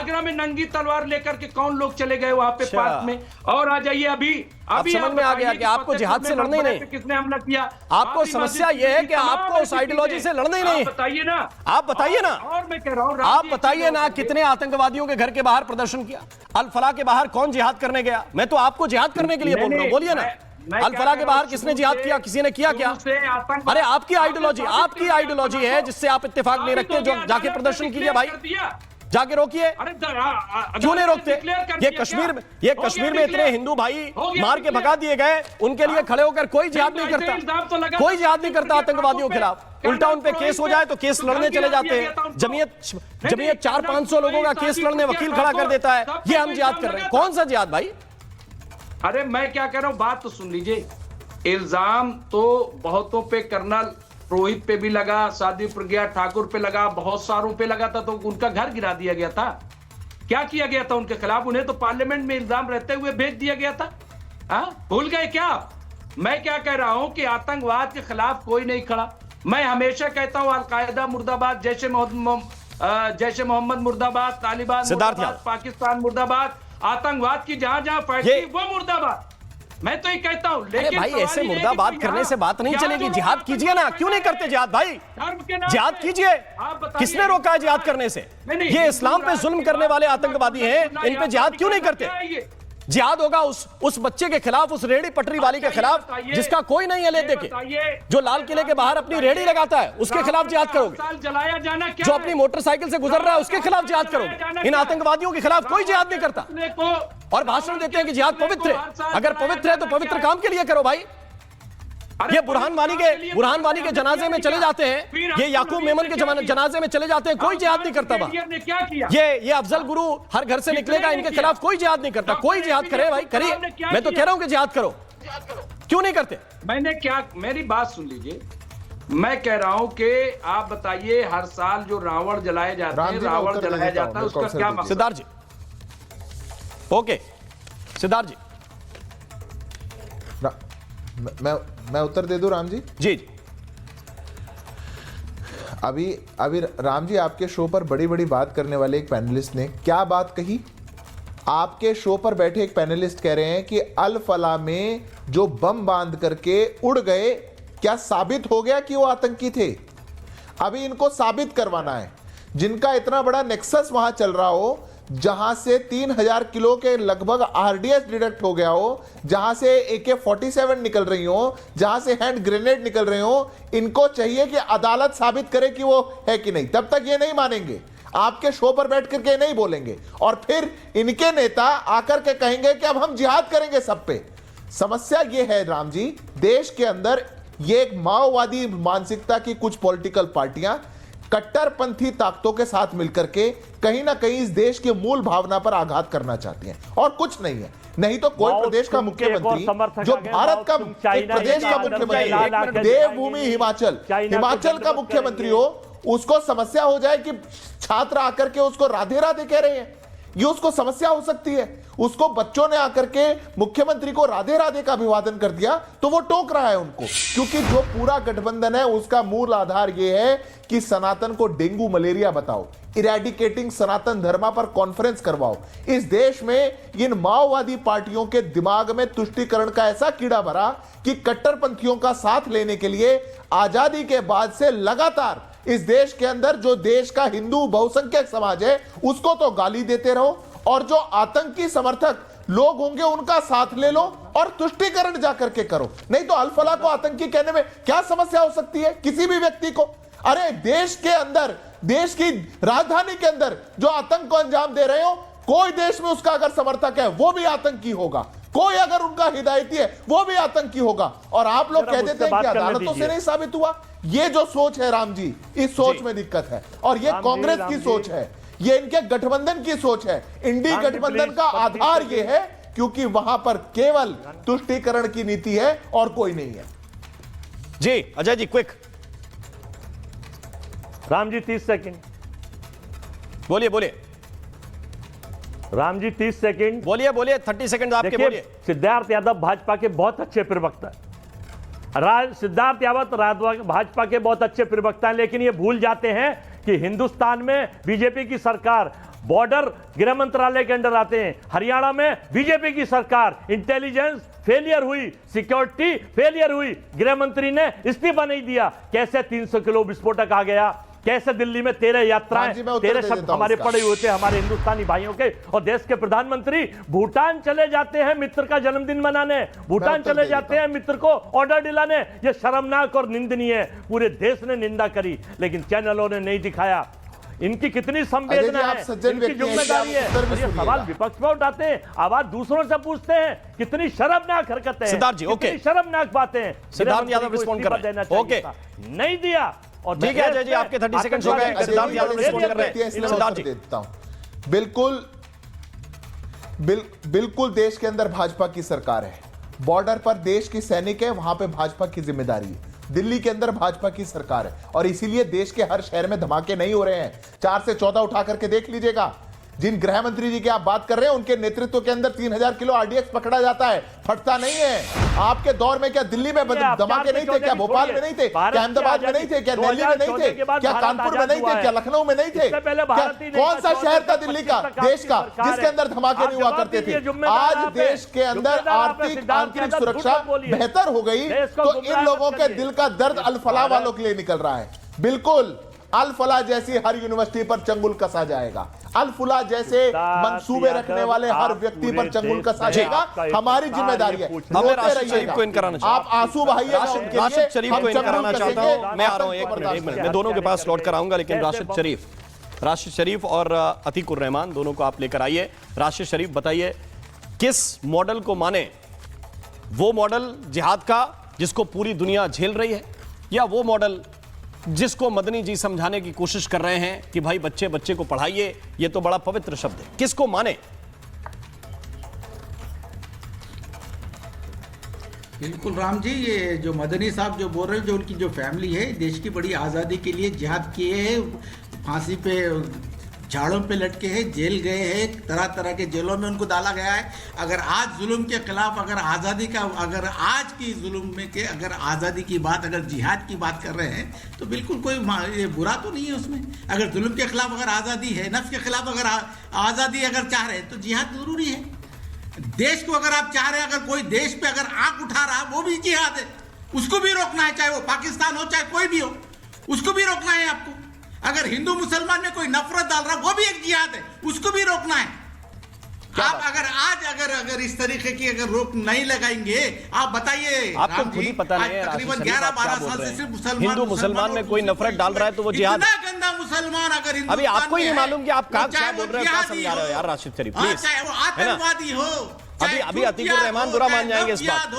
आगरा में नंगी तलवार लेकर के कौन लोग चले गए वहां पे पार्क में? और आ जाइए अभी समझ में आ गया कि आपको जिहाद से लड़ना ही नहीं। किसने हमला किया? आपको समस्या यह है कि आपको उस आइडियोलॉजी से लड़ना ही नहीं। बताइए ना, आप बताइए ना। और मैं कह रहा हूं, आप बताइए ना, कितने आतंकवादियों के घर के बाहर प्रदर्शन किया? अल फलाह के बाहर कौन जिहाद करने गया? मैं तो आपको जिहाद करने के लिए बोल रहा हूं, बोलिए ना। अल फलाह के बाहर किसने जिहाद किया? किसी ने किया क्या? अरे आपकी आइडियोलॉजी है जिससे आप इत्तेफाक नहीं रखते। जो जाके प्रदर्शन कीजिए भाई, जाके रोकिए। क्यों नहीं रोकते? ये कश्मीर में इतने हिंदू भाई मार के भगा दिए गए, उनके लिए खड़े होकर कोई जिहाद नहीं करता, कोई जिहाद नहीं करता आतंकवादियों के खिलाफ। उल्टा उन पे केस हो जाए तो केस लड़ने चले जाते हैं। जमीयत 400-500 लोगों का केस लड़ने वकील खड़ा कर देता है। ये हम जिहाद कर रहे हैं। कौन सा जिहाद भाई? अरे मैं क्या कह रहा हूं, बात तो सुन लीजिए। इल्जाम तो बहुतों पे, कर्नल रोहित पे भी लगा, साध्वी प्रज्ञा ठाकुर पे लगा, बहुत सारों पे लगा था, तो उनका घर गिरा दिया गया था। क्या किया गया था उनके खिलाफ? उन्हें तो पार्लियामेंट में इल्जाम रहते हुए भेज दिया गया था। भूल गए क्या? मैं क्या कह रहा हूं कि आतंकवाद के खिलाफ कोई नहीं खड़ा। मैं हमेशा कहता हूं अलकायदा मुर्दाबाद, जैश ए मोहम्मद मुर्दाबाद, तालिबान मुर्दाबाद, पाकिस्तान मुर्दाबाद, आतंकवाद की जहां जहां फैक्ट्री वो मुर्दाबाद। मैं तो ये कहता हूं। लेकिन भाई ऐसे मुर्दाबाद करने से बात नहीं चलेगी। जिहाद कीजिए ना। क्यों नहीं करते जिहाद भाई? जिहाद कीजिए। किसने रोका है जिहाद करने से? ये इस्लाम पे जुल्म करने वाले आतंकवादी हैं, इन पे जिहाद क्यों नहीं करते? जिहाद होगा उस बच्चे के खिलाफ, उस रेहड़ी पटरी वाली के खिलाफ जिसका कोई नहीं है ले दे के, जो लाल किले के बाहर अपनी रेहड़ी लगाता है, उसके खिलाफ जिहाद करोगे। जो अपनी मोटरसाइकिल से गुजर रहा है उसके खिलाफ जिहाद करोगे। इन आतंकवादियों के खिलाफ कोई जिहाद नहीं करता। और भाषण देते हैं कि जिहाद पवित्र है। अगर पवित्र है तो पवित्र काम के लिए करो भाई। ये बुरहान वानी के जनाजे में चले जाते हैं, ये याकूब मेमन के जनाजे में चले जाते हैं, कोई जिहाद नहीं करता वहां। ये अफजल गुरु हर घर से निकलेगा, इनके खिलाफ कोई जिहाद नहीं करता। कोई जिहाद करे भाई, करिए। मैं तो कह रहा हूं कि जिहाद करो। क्यों नहीं करते? मैंने क्या, मेरी बात सुन लीजिए। मैं कह रहा हूं कि आप बताइए, हर साल जो रावण जलाए जाते हैं, रावण जलाया जाता है, उसका क्या मकसद? सिद्धार्थ जी, ओके सिद्धार्थ जी, मैं उत्तर दे दूं राम जी? जी। अभी राम जी, आपके शो पर बड़ी बड़ी बात करने वाले एक पैनलिस्ट ने क्या बात कही? आपके शो पर बैठे एक पैनलिस्ट कह रहे हैं कि अल फलाह में जो बम बांध करके उड़ गए, क्या साबित हो गया कि वो आतंकी थे? अभी इनको साबित करवाना है। जिनका इतना बड़ा नेक्सस वहां चल रहा हो, जहां से 3000 किलो के लगभग आरडीएक्स डिटेक्ट हो गया हो, जहां से AK-47 निकल रही हो, जहां से हैंड ग्रेनेड निकल रहे हो, इनको चाहिए कि अदालत साबित करे कि वो है कि नहीं। तब तक ये नहीं मानेंगे, आपके शो पर बैठ करके नहीं बोलेंगे, और फिर इनके नेता आकर के कहेंगे कि अब हम जिहाद करेंगे सब पे। समस्या ये है राम जी, देश के अंदर ये एक माओवादी मानसिकता की कुछ पॉलिटिकल पार्टियां कट्टरपंथी ताकतों के साथ मिलकर के कहीं ना कहीं इस देश की मूल भावना पर आघात करना चाहती हैं, और कुछ नहीं है। नहीं तो कोई प्रदेश का मुख्यमंत्री, जो भारत का एक प्रदेश का मुख्यमंत्री, देवभूमि हिमाचल का मुख्यमंत्री हो, उसको समस्या हो जाए कि छात्र आकर के उसको राधे राधे कह रहे हैं, ये उसको समस्या हो सकती है। उसको बच्चों ने आकर के मुख्यमंत्री को राधे राधे का अभिवादन कर दिया तो वो टोक रहा है उनको, क्योंकि जो पूरा गठबंधन है उसका मूल आधार ये है कि सनातन को डेंगू मलेरिया बताओ, इरेडिकेटिंग सनातन धर्म पर कॉन्फ्रेंस करवाओ। इस देश में इन माओवादी पार्टियों के दिमाग में तुष्टीकरण का ऐसा कीड़ा भरा कि कट्टरपंथियों का साथ लेने के लिए आजादी के बाद से लगातार इस देश के अंदर जो देश का हिंदू बहुसंख्यक समाज है उसको तो गाली देते रहो, और जो आतंकी समर्थक लोग होंगे उनका साथ ले लो और तुष्टीकरण जाकर के करो। नहीं तो अल फलाह को आतंकी कहने में क्या समस्या हो सकती है किसी भी व्यक्ति को? अरे देश के अंदर, देश की राजधानी के अंदर जो आतंक को अंजाम दे रहे हो, कोई देश में उसका अगर समर्थक है वो भी आतंकी होगा, कोई अगर उनका हिदायती है वो भी आतंकी होगा। और आप लोग कह देते हैं कि अदालतों से नहीं साबित हुआ। ये जो सोच है राम जी, इस सोच में दिक्कत है, और ये कांग्रेस की सोच है, ये इनके गठबंधन की सोच है। इंडी गठबंधन का आधार ये है क्योंकि वहां पर केवल तुष्टीकरण की नीति है और कोई नहीं है। जी अजय जी, क्विक। राम जी 30 सेकंड बोलिए। राम जी 30 सेकंड बोलिए 30 सेकंड आपके बोलिए। सिद्धार्थ यादव भाजपा के बहुत अच्छे प्रवक्ता है, सिद्धार्थ यादव भाजपा के बहुत अच्छे प्रवक्ता हैं, लेकिन ये भूल जाते हैं कि हिंदुस्तान में बीजेपी की सरकार बॉर्डर गृह मंत्रालय के अंडर आते हैं। हरियाणा में बीजेपी की सरकार, इंटेलिजेंस फेलियर हुई, सिक्योरिटी फेलियर हुई, गृह मंत्री ने इस्तीफा नहीं दिया। कैसे 300 किलो विस्फोटक आ गया, कैसे दिल्ली में 13 यात्राएं, 13 शब्द हमारे पड़े हुए थे हमारे हिंदुस्तानी भाइयों के, और देश के प्रधानमंत्री भूटान चले जाते हैं मित्र का जन्मदिन मनाने, भूटान चले जाते हैं मित्र को ऑर्डर दिलाने। ये शर्मनाक और निंदनीय है। पूरे देश ने निंदा करी लेकिन चैनलों ने नहीं दिखाया। इनकी कितनी संवेदना है, इनकी जिम्मेदारी है। ये सवाल विपक्ष में उठाते हैं, आवाज दूसरों से पूछते हैं। कितनी शर्मनाक हरकतें हैं, सिद्धार्थ जी, ओके, शर्मनाक बातें हैं। सिद्धार्थ यादव रिस्पॉन्ड कर रहे हैं, ओके, नहीं दिया। और ठीक है अजय जी, आपके 30 सेकंड हो गए। सिद्धार्थ यादव रिस्पॉन्ड कर रहे हैं। सिद्धार्थ जी, देता हूं। बिल्कुल देश के अंदर भाजपा की सरकार है, बॉर्डर पर देश की सैनिक है, वहां पे भाजपा की जिम्मेदारी है। दिल्ली के अंदर भाजपा की सरकार है और इसीलिए देश के हर शहर में धमाके नहीं हो रहे हैं। 4 से 14 उठा करके देख लीजिएगा। जिन गृह मंत्री जी की आप बात कर रहे हैं उनके नेतृत्व के अंदर 3000 किलो आरडीएक्स पकड़ा जाता है, फटता नहीं है। आपके दौर में क्या दिल्ली में धमाके नहीं थे? क्या भोपाल में नहीं थे? क्या अहमदाबाद में नहीं थे? क्या दिल्ली में नहीं थे? क्या कानपुर में नहीं थे? क्या लखनऊ में नहीं थे? कौन सा शहर था दिल्ली का, देश का, जिसके अंदर धमाके नहीं हुआ करते थे? आज देश के अंदर आर्थिक आंतरिक सुरक्षा बेहतर हो गई तो इन लोगों के दिल का दर्द अल-फलाह वालों के लिए निकल रहा है। बिल्कुल अल-फलाह जैसी हर यूनिवर्सिटी पर चंगुल कसा जाएगा, अल-फलाह जैसे मंसूबे रखने वाले हर व्यक्ति पर चंगुल कसा जाएगा। हमारी जिम्मेदारी है। राशिद शरीफ को इन कराना चाहता हूं, आप आंसू बहाइए, राशिद शरीफ को इन कराना चाहता हूं। मैं आ रहा हूं, एक मिनट, मैं दोनों के पास लौट कर आऊंगा, लेकिन राशिद शरीफ और अतीकुर रहमान दोनों को आप लेकर आइए। राशिद शरीफ बताइए, किस मॉडल को माने, वो मॉडल जिहाद का जिसको पूरी दुनिया झेल रही है, या वो मॉडल जिसको मदनी जी समझाने की कोशिश कर रहे हैं कि भाई बच्चे बच्चे को पढ़ाइए, ये तो बड़ा पवित्र शब्द है, किसको माने? बिल्कुल राम जी, ये जो मदनी साहब जो बोल रहे हैं, जो उनकी जो फैमिली है, देश की बड़ी आज़ादी के लिए जिहाद किए हैं, फांसी पे झाड़ों पे लटके हैं, जेल गए हैं, तरह तरह के जेलों में उनको डाला गया है। अगर आज जुल्म के खिलाफ, अगर आज़ादी का, अगर आज की जुल्म में के अगर आज़ादी की बात, अगर जिहाद की बात कर रहे हैं तो बिल्कुल कोई ये बुरा तो नहीं है उसमें। अगर जुल्म के खिलाफ अगर आज़ादी है, नफ्स के खिलाफ अगर आज़ादी अगर चाह रहे हैं तो जिहाद जरूरी है। देश को अगर आप चाह रहे हैं, अगर कोई देश पे अगर आंख उठा रहा है, वो भी जिहाद है, उसको भी रोकना है, चाहे वो पाकिस्तान हो चाहे कोई भी हो, उसको भी रोकना है आपको। अगर हिंदू मुसलमान में कोई नफरत डाल रहा है, वो भी एक जिहाद है, उसको भी रोकना है। आप अगर आज अगर इस तरीके की अगर रोक नहीं लगाएंगे, आप बताइए, आपको खुद ही पता नहीं है तकरीबन 11-12 साल से सिर्फ मुसलमान, हिंदू मुसलमान में कोई नफरत डाल रहा है तो वो जिहाद। इतना गंदा मुसलमान अगर अभी आपको ही नहीं मालूम कि आप क्या बोल रहे हो, क्या समझा रहे हो यार राशिद शरीफ, प्लीज। चाहे वो आतंकवादी हो, अभी अतीकुर रहमान बुरा मान जाएंगे इस बात।